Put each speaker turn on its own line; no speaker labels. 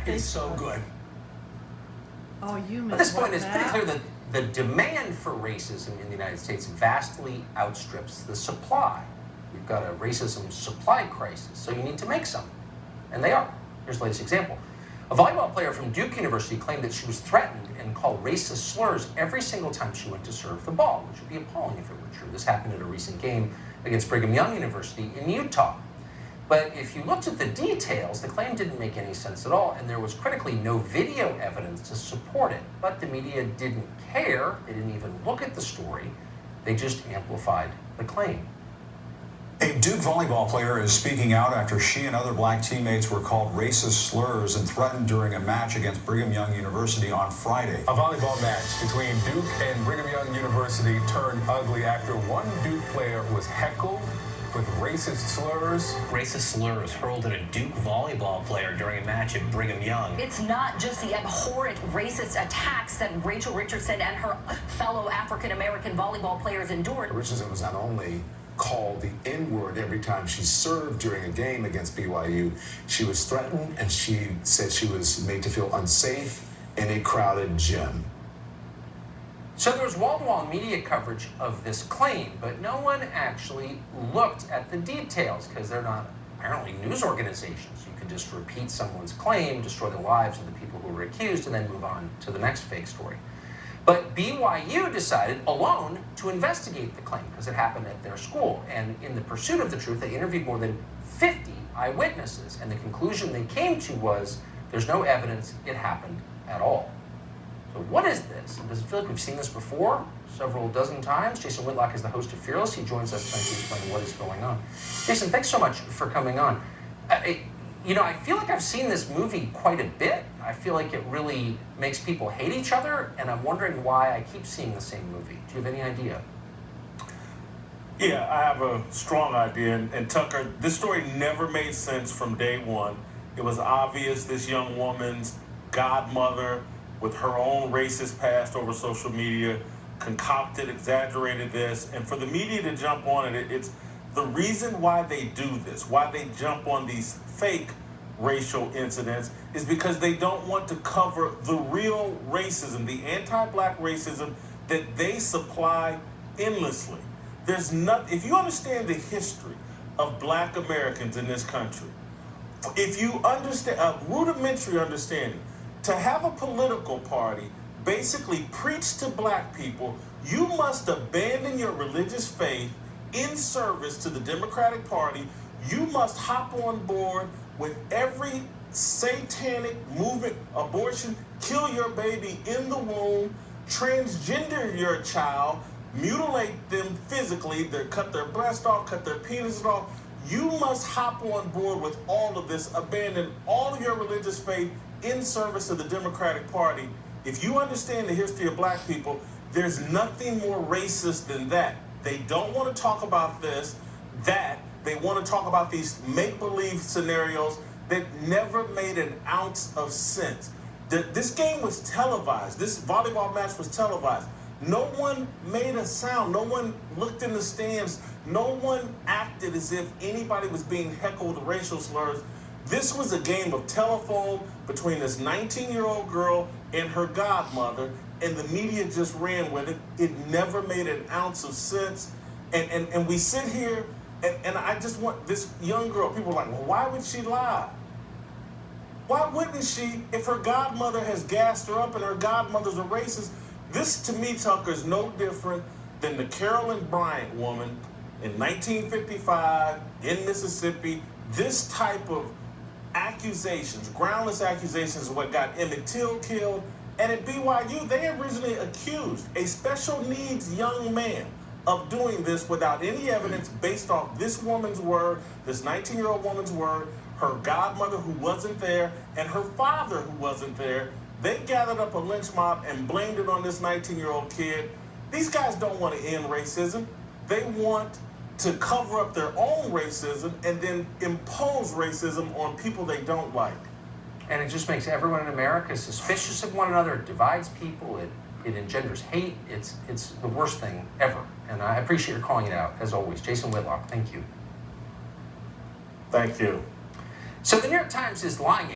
That is so good.
Oh, you
At this point, it's pretty clear that the demand for racism in the United States vastly outstrips the supply. We've got a racism supply crisis, so you need to make some. And they are. Here's the latest example. A volleyball player from Duke University claimed that she was threatened and called racist slurs every single time she went to serve the ball, which would be appalling if it were true. This happened at a recent game against Brigham Young University in Utah. But if you looked at the details, the claim didn't make any sense at all, and there was critically no video evidence to support it. But the media didn't care. They didn't even look at the story. They just amplified the claim.
A Duke volleyball player is speaking out after she and other black teammates were called racist slurs and threatened during a match against Brigham Young University on Friday.
A volleyball match between Duke and Brigham Young University turned ugly after one Duke player was heckled with racist slurs.
Racist slurs hurled at a Duke volleyball player during a match at Brigham Young.
It's not just the abhorrent racist attacks that Rachel Richardson and her fellow African-American volleyball players endured.
Richardson was not only called the N-word every time she served during a game against BYU, she was threatened and she said she was made to feel unsafe in a crowded gym.
So there was wall-to-wall media coverage of this claim, but no one actually looked at the details because they're not apparently news organizations. You can just repeat someone's claim, destroy the lives of the people who were accused, and then move on to the next fake story. But BYU decided alone to investigate the claim because it happened at their school. And in the pursuit of the truth, they interviewed more than 50 eyewitnesses. And the conclusion they came to was there's no evidence it happened at all. So what is this? And does it feel like we've seen this before? Several dozen times? Jason Whitlock is the host of Fearless. He joins us trying to explain what is going on. Jason, thanks so much for coming on. I feel like I've seen this movie quite a bit. I feel like it really makes people hate each other, and I'm wondering why I keep seeing the same movie. Do you have any idea?
Yeah, I have a strong idea. And Tucker, this story never made sense from day one. It was obvious this young woman's godmother, with her own racist past over social media, concocted, exaggerated this. And for the media to jump on it, it's the reason why they do this, why they jump on these fake racial incidents, is because they don't want to cover the real racism, the anti-black racism that they supply endlessly. If you understand the history of black Americans in this country, if you understand a rudimentary understanding, to have a political party basically preach to black people, you must abandon your religious faith in service to the Democratic Party. You must hop on board with every satanic movement, abortion, kill your baby in the womb, transgender your child, mutilate them physically, cut their breast off, cut their penises off. You must hop on board with all of this, abandon all of your religious faith in service of the Democratic Party. If you understand the history of black people, there's nothing more racist than that. They don't want to talk about that. They want to talk about these make-believe scenarios that never made an ounce of sense. This game was televised. This volleyball match was televised. No one made a sound. No one looked in the stands. No one acted as if anybody was being heckled with racial slurs. This was a game of telephone between this 19-year-old girl and her godmother, and the media just ran with it. It never made an ounce of sense. And we sit here, and I just want this young girl, people are like, well, why would she lie? Why wouldn't she if her godmother has gassed her up and her godmother's a racist? This, to me, Tucker, is no different than the Carolyn Bryant woman in 1955 in Mississippi. This type of accusations, groundless accusations, is what got Emmett Till killed. And at BYU, they originally accused a special needs young man of doing this without any evidence based off this woman's word, this 19-year-old woman's word, her godmother who wasn't there, and her father who wasn't there. They gathered up a lynch mob and blamed it on this 19-year-old kid. These guys don't want to end racism. They want to cover up their own racism and then impose racism on people they don't like.
And it just makes everyone in America suspicious of one another. It divides people. It engenders hate. It's the worst thing ever. And I appreciate your calling it out, as always. Jason Whitlock, thank you.
Thank you.
So the New York Times is lying